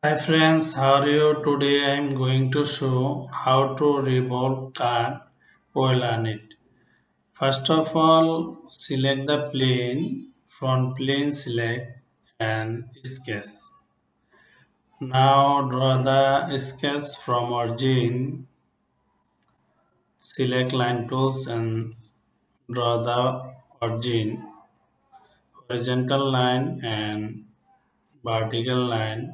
Hi friends, how are you? Today I am going to show how to revolve cut while on it. First of all, select the plane, front plane select and sketch. Now draw the sketch from origin, select line tools and draw the origin, horizontal line and vertical line,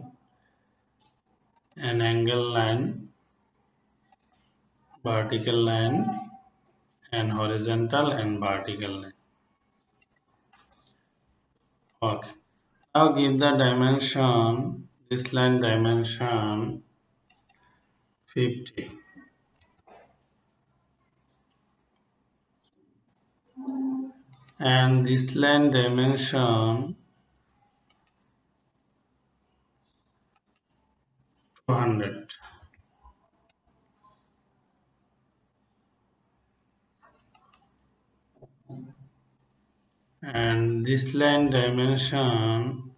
an angle line, vertical line and horizontal and vertical line. Okay. Now give the dimension, this line dimension 50 and this line dimension 200 and this line dimension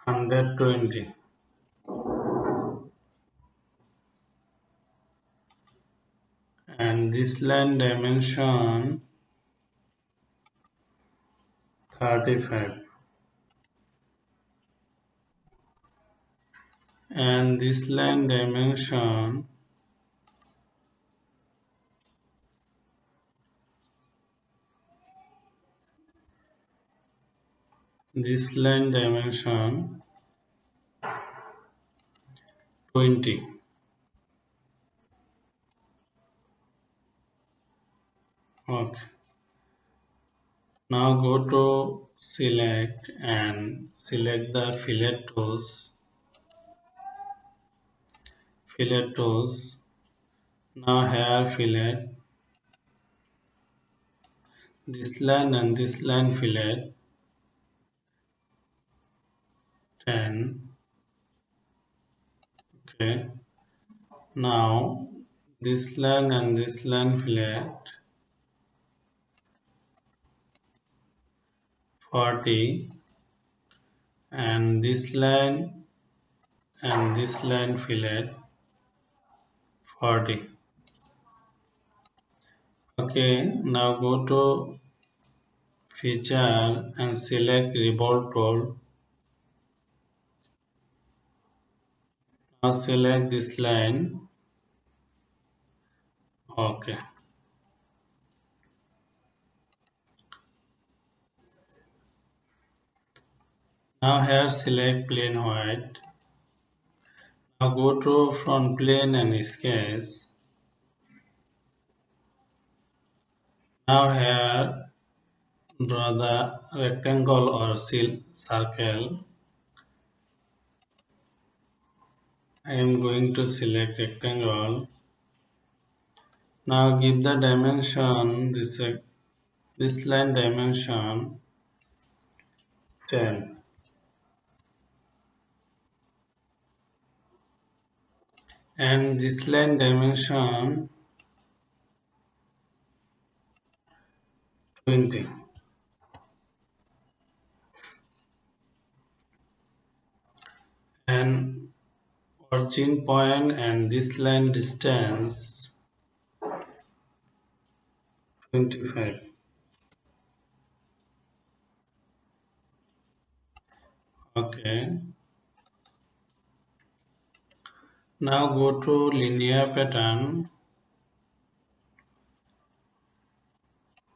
120 and this line dimension 35 and this line dimension 20. Okay. Now go to select and select the fillet tools. Now here fillet this line and this line fillet 10. Okay. Now this line and this line fillet 40 and this line and this line fillet 40. Okay, now go to feature and select revolve tool. Now select this line. Okay. Now here select plain white. Now go to front plane and sketch. Now here draw the rectangle or circle. I am going to select rectangle. Now give the dimension this line dimension 10 and this line dimension 20 and origin point and this line distance 25. Okay. Now go to linear pattern.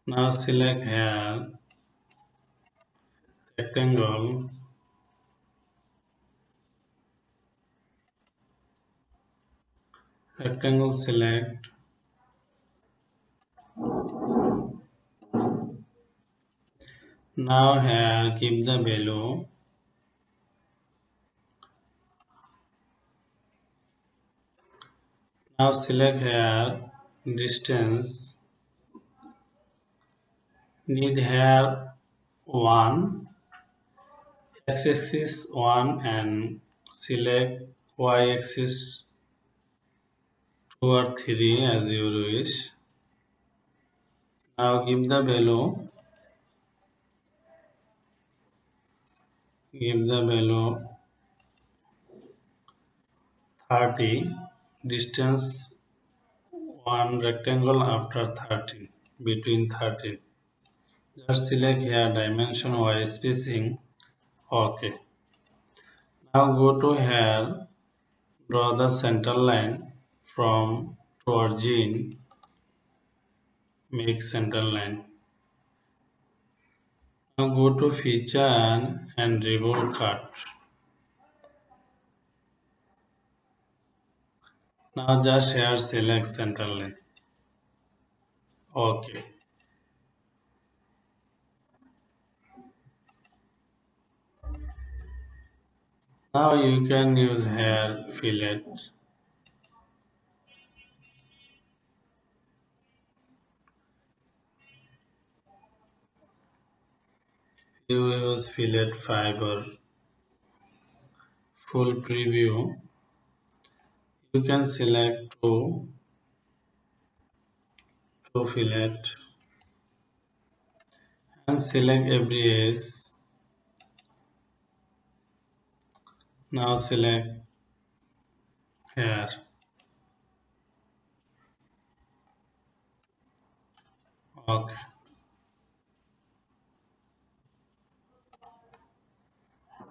Now select here rectangle. Rectangle select. Now here give the value. Now select here distance. Need here 1, x-axis 1 and select y-axis 2 or 3 as you wish. Now give the value give the value 30, distance one rectangle after 30, between 30. Just select here dimension wise spacing. OK. Now go to here, draw the center line from to origin, make center line. Now go to feature and revolve cut. Now just here select center line. OK. Now you can use hair fillet. You use fillet fiber. Full preview. You can select to fillet and select every edge. Now select hair. OK.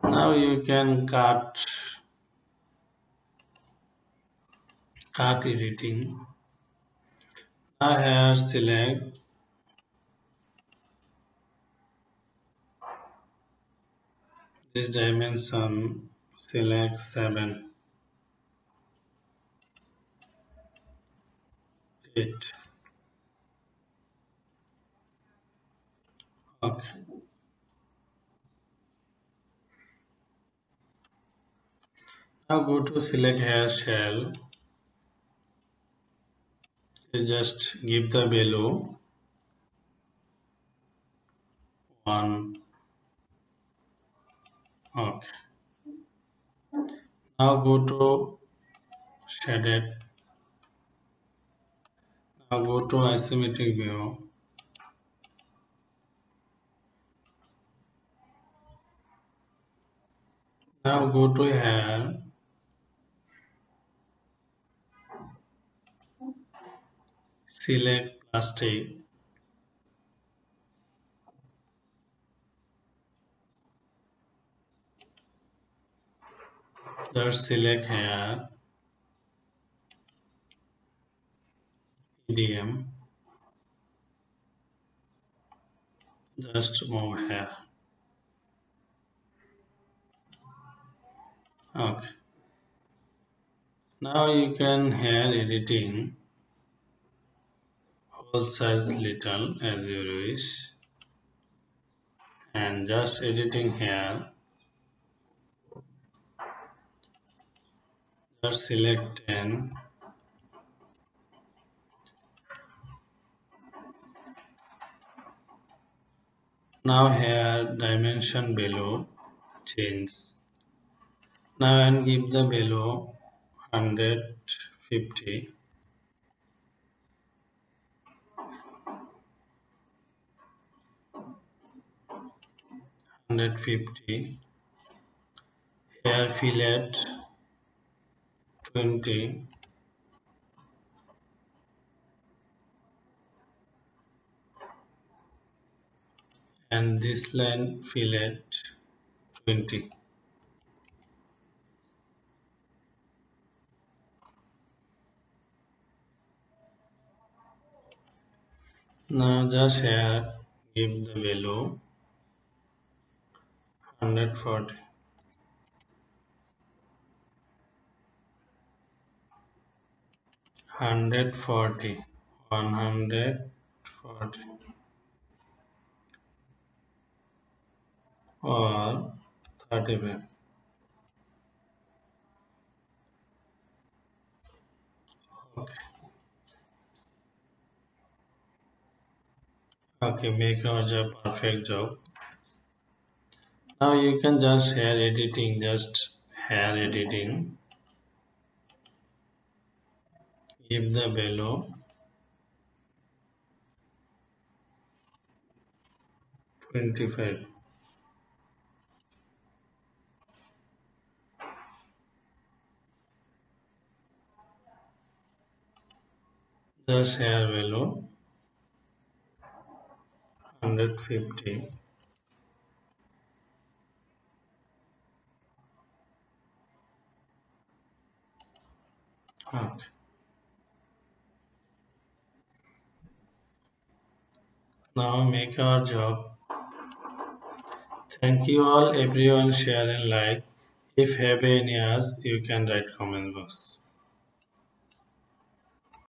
Now you can cut editing. Now here select this dimension, select 7, 8. OK. Now go to select hair shell. Just give the value 1. OK. Now go to shaded. Now go to isometric view. Now go to here. Select plastic. Just select here. EDM. Just move here. Okay. Now you can here editing whole size little as you wish, and just editing here. Just select 10. Now here dimension below change. Now and give the below 150. 150. Here fillet 20. And this line fillet 20. Now just here give the value 140. 140. 140. Or 35. Okay. Okay, make your job perfect job. Now you can just hair editing, give the value 25. the share value 150. Okay. Now make our job. Thank you all everyone share and like. If have any ask you can write comment box.